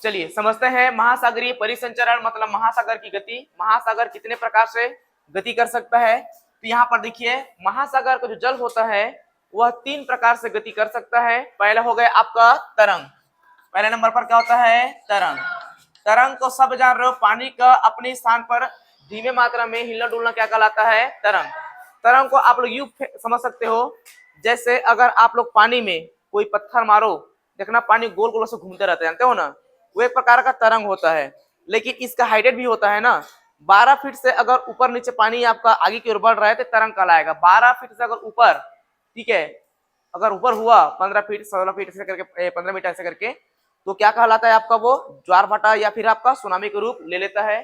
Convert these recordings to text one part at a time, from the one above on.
चलिए समझते हैं महासागरीय परिसंचरण मतलब महासागर की गति। महासागर कितने प्रकार से गति कर सकता है? तो यहाँ पर देखिए महासागर का जो जल होता है वह 3 प्रकार से गति कर सकता है। पहला हो गया आपका तरंग। पहले नंबर पर क्या होता है? तरंग। तरंग को सब जान रहे हो, पानी का अपने स्थान पर धीमे मात्रा में हिलना डुलना क्या कहलाता है? तरंग। तरंग को आप लोग यूं समझ सकते हो, जैसे अगर आप लोग पानी में कोई पत्थर मारो, देखना पानी गोल गोल से घूमते रहते हैं, जानते हो ना, वो एक प्रकार का तरंग होता है। लेकिन इसका हाइटेड भी होता है ना, 12 फीट से अगर ऊपर नीचे पानी आपका आगे की ओर बढ़ रहा है तो तरंग कहलाएगा। 12 फीट से अगर ऊपर, ठीक है, अगर ऊपर हुआ 15 फीट 16 फीट ऐसे करके 15 मीटर ऐसे करके, तो क्या कहलाता है आपका? वो ज्वार भाटा या फिर आपका सुनामी के रूप ले लेता है।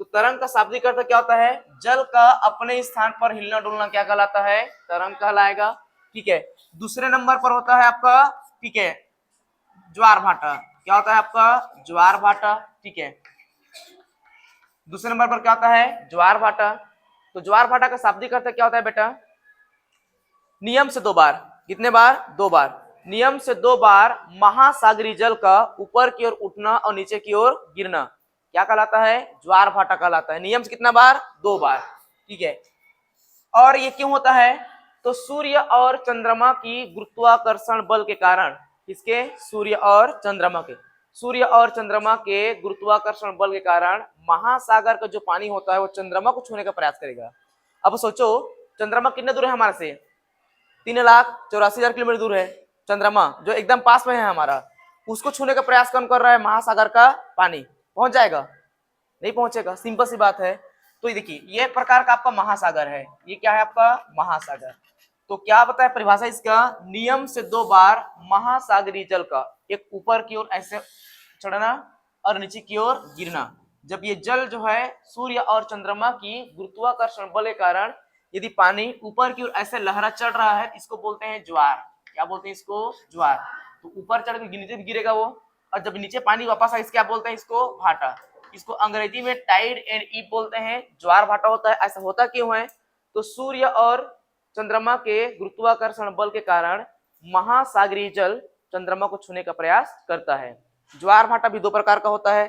तो तरंग का शाब्दिक अर्थ क्या होता है? जल का अपने स्थान पर हिलना डुलना क्या कहलाता है? तरंग कहलाएगा। ठीक है। दूसरे नंबर पर होता है आपका, ठीक है, ज्वार भाटा। क्या होता है आपका? ज्वार भाटा। ठीक है, दूसरे नंबर पर क्या होता है? ज्वार भाटा। तो ज्वार भाटा का शाब्दिक अर्थ क्या होता है बेटा? नियम से 2 बार। कितने बार? 2 बार। नियम से 2 बार महासागरीय जल का ऊपर की ओर उठना और नीचे की ओर गिरना क्या कहलाता है? ज्वार भाटा कहलाता है। नियम से कितना बार? 2 बार। ठीक है। और ये क्यों होता है? तो सूर्य और चंद्रमा की गुरुत्वाकर्षण बल के कारण, किसके? सूर्य और चंद्रमा के। सूर्य और चंद्रमा के गुरुत्वाकर्षण बल के कारण महासागर का जो पानी होता है वो चंद्रमा को छूने का प्रयास करेगा। अब सोचो चंद्रमा कितने दूर है हमारे से? 3,84,000 किलोमीटर दूर है चंद्रमा, जो एकदम पास में है हमारा। उसको छूने का प्रयास कौन कर रहा है? महासागर का पानी। पहुंच जाएगा? नहीं पहुंचेगा, सिंपल सी बात है। तो ये देखिए ये प्रकार का आपका महासागर है। ये क्या है आपका? महासागर। तो क्या बताया परिभाषा इसका? नियम से 2 बार महासागरीय जल का एक ऊपर की ओर ऐसे चढ़ना और नीचे की ओर गिरना। जब ये जल जो है सूर्य और चंद्रमा की गुरुत्वाकर्षण बल के कारण यदि पानी ऊपर की ओर ऐसे लहरा चढ़ रहा है, इसको बोलते हैं ज्वार। क्या बोलते हैं इसको? ज्वार। तो ऊपर चढ़ के नीचे भी गिरेगा वो, और जब नीचे पानी वापस आए क्या बोलते हैं इसको? भाटा। इसको अंग्रेजी में टाइड एंड ईब बोलते हैं। ज्वार भाटा होता है। ऐसा होता क्यों है? तो सूर्य और चंद्रमा के गुरुत्वाकर्षण बल के कारण महासागरीय जल चंद्रमा को छूने का प्रयास करता है। ज्वार भाटा भी 2 प्रकार का होता है।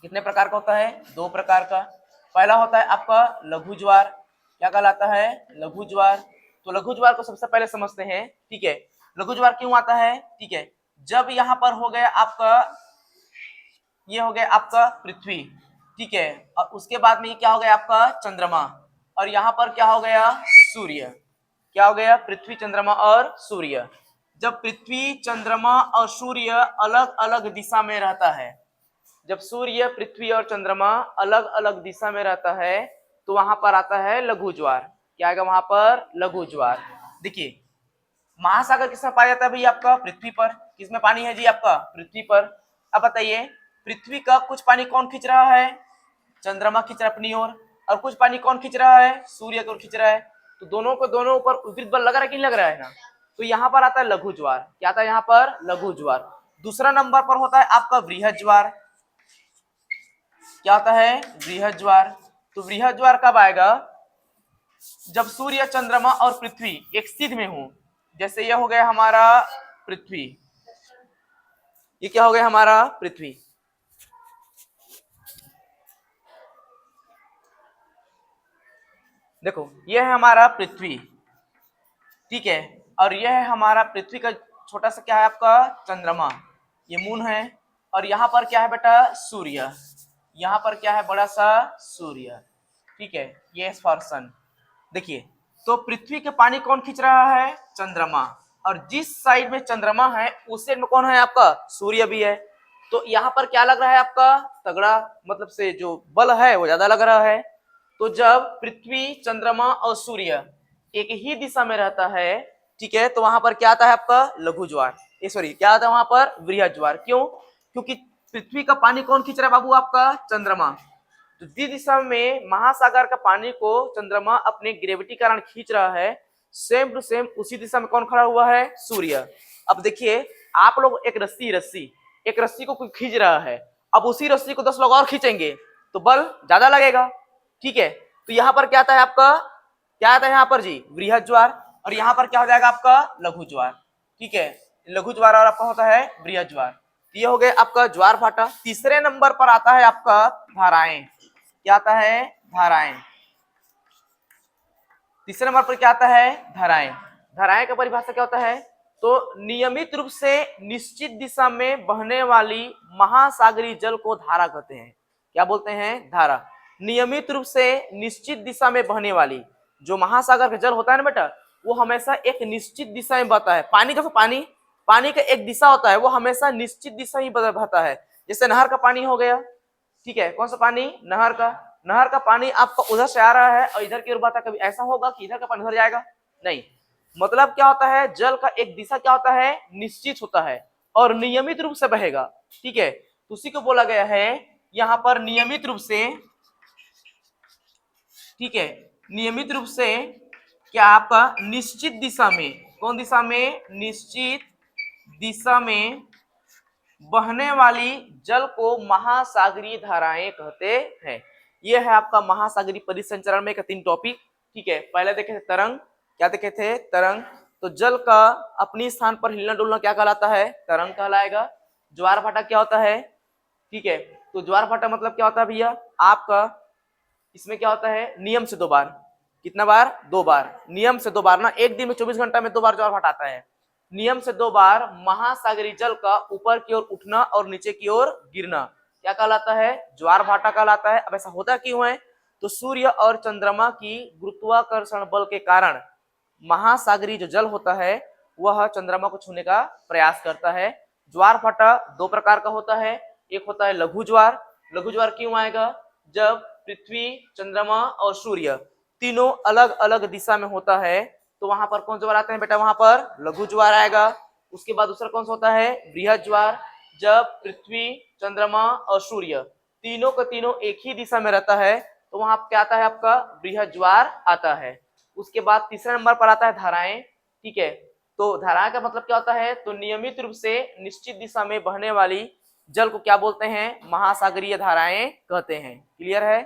कितने प्रकार का होता है? 2 प्रकार का। पहला होता है आपका लघु ज्वार। क्या कहलाता है? लघु ज्वार। तो लघु ज्वार को सबसे पहले समझते हैं। ठीक है, लघु ज्वार क्यों आता है? ठीक है, जब यहाँ पर हो गया आपका, ये हो गया आपका पृथ्वी, ठीक है, और उसके बाद में ये क्या हो गया आपका? चंद्रमा, और यहाँ पर क्या हो गया? सूर्य। क्या हो गया? पृथ्वी, चंद्रमा और सूर्य। जब पृथ्वी, चंद्रमा और सूर्य अलग अलग दिशा में रहता है, जब सूर्य, पृथ्वी और चंद्रमा अलग अलग दिशा में रहता है, तो वहां पर आता है लघु ज्वार। क्या आएगा वहां पर? लघु ज्वार। देखिए महासागर किसमें पाया जाता है भैया? आपका पृथ्वी पर। किसमें पानी है जी? आपका पृथ्वी पर। अब बताइए पृथ्वी का कुछ पानी कौन खींच रहा है? चंद्रमा खींच रहा है अपनी ओर, और कुछ पानी कौन खींच रहा है? सूर्य की ओर खींच रहा है। तो दोनों को दोनों ऊपर विपरीत बल लग रहा है कि नहीं लग रहा है ना? तो यहाँ पर आता है लघु ज्वार। क्या आता है यहाँ पर? लघु ज्वार। दूसरा नंबर पर होता है आपका वृहद ज्वार। क्या होता है? वृहद ज्वार। तो वृहद ज्वार कब आएगा? जब सूर्य, चंद्रमा और पृथ्वी एक सिध में हो। जैसे ये हो गया हमारा पृथ्वी, ये क्या हो गया हमारा? पृथ्वी। देखो ये है हमारा पृथ्वी, ठीक है, और यह है हमारा पृथ्वी का छोटा सा क्या है आपका? चंद्रमा, ये मून है। और यहाँ पर क्या है बेटा? सूर्य। यहाँ पर क्या है? बड़ा सा सूर्य। ठीक है, ये स्पर्शन। देखिए तो पृथ्वी के पानी कौन खींच रहा है? चंद्रमा। और जिस साइड में चंद्रमा है उस साइड में कौन है आपका? सूर्य भी है। तो यहाँ पर क्या लग रहा है आपका? तगड़ा, मतलब से जो बल है वो ज्यादा लग रहा है। तो जब पृथ्वी, चंद्रमा और सूर्य एक ही दिशा में रहता है, ठीक है, तो वहां पर क्या आता है आपका? लघु ज्वार। सॉरी, क्या आता है वहां पर? वृहद ज्वार। क्यों? क्योंकि पृथ्वी का पानी कौन खींच रहा है बाबू? आपका चंद्रमा। तो जिस दिशा में महासागर का पानी को चंद्रमा अपने ग्रेविटी कारण खींच रहा है, सेम टू सेम उसी दिशा में कौन खड़ा हुआ है? सूर्य। अब देखिए आप लोग एक रस्सी को कोई खींच रहा है, अब उसी रस्सी को 10 लोग और खींचेंगे तो बल ज्यादा लगेगा। ठीक है, तो यहाँ पर क्या आता है आपका? क्या आता है यहाँ पर जी? वृहद ज्वार। और यहाँ पर क्या हो जाएगा आपका? लघु ज्वार। ठीक है, लघु ज्वार और आपका होता है वृहद ज्वार। ये हो गए आपका ज्वार भाटा। तीसरे नंबर पर आता है आपका धाराएं। क्या आता है? धाराएं। तीसरे नंबर पर क्या आता है? धाराएं। धाराएं का परिभाषा क्या होता है? तो नियमित रूप से निश्चित दिशा में बहने वाली महासागरीय जल को धारा कहते हैं। क्या बोलते हैं? धारा। नियमित रूप से निश्चित दिशा में बहने वाली, जो महासागर का जल होता है ना बेटा, वो हमेशा एक निश्चित दिशा में बहता है। पानी का पानी का एक दिशा होता है, वो हमेशा निश्चित दिशा ही बहता है। जैसे नहर का पानी हो गया, ठीक है, कौन सा पानी? नहर का पानी आपका उधर से आ रहा है और इधर की ओर बहता है। कभी ऐसा होगा कि इधर का पानी उधर जाएगा? नहीं। मतलब क्या होता है? जल का एक दिशा क्या होता है? निश्चित होता है और नियमित रूप से बहेगा। ठीक है, तो उसी को बोला गया है यहाँ पर नियमित रूप से। ठीक है, नियमित रूप से क्या आपका निश्चित दिशा में, कौन दिशा में? निश्चित दिशा में बहने वाली जल को महासागरीय धाराएं कहते हैं। यह है आपका महासागरीय परिसंचरण में का 3 टॉपिक। ठीक है, पहले देखे थे तरंग। क्या देखे थे? तरंग। तो जल का अपनी स्थान पर हिलना डुलना क्या कहलाता है? तरंग कहलाएगा। ज्वार भाटा क्या होता है? ठीक है, तो ज्वार भाटा मतलब क्या होता है भैया आपका? इसमें क्या होता है? नियम से 2 बार। कितना बार? 2 बार। नियम से 2 बार ना, एक दिन में 24 घंटा में 2 बार ज्वार भाटा आता है। नियम से 2 बार महासागरीय जल का ऊपर की ओर उठना और नीचे की ओर गिरना क्या कहलाता है? ज्वार भाटा कहलाता है। अब ऐसा होता क्यों है? तो सूर्य और चंद्रमा की गुरुत्वाकर्षण बल के कारण महासागरीय जो जल होता है वह चंद्रमा को छूने का प्रयास करता है। ज्वार भाटा 2 प्रकार का होता है। एक होता है लघु ज्वार। लघु ज्वार क्यों आएगा? जब पृथ्वी, चंद्रमा और सूर्य तीनों अलग अलग दिशा में होता है तो वहां पर कौन ज्वार आते हैं बेटा? वहां पर लघु ज्वार आएगा। उसके बाद दूसरा कौन सा होता है? बृहद ज्वार। जब पृथ्वी, चंद्रमा और सूर्य तीनों का तीनों एक ही दिशा में रहता है तो वहां क्या आता है? आपका बृहद ज्वार आता है। उसके बाद तीसरे नंबर पर आता है धाराएं। ठीक है, तो धाराएं का मतलब क्या होता है? तो नियमित रूप से निश्चित दिशा में बहने वाली जल को क्या बोलते हैं? महासागरीय धाराएं कहते हैं। क्लियर है?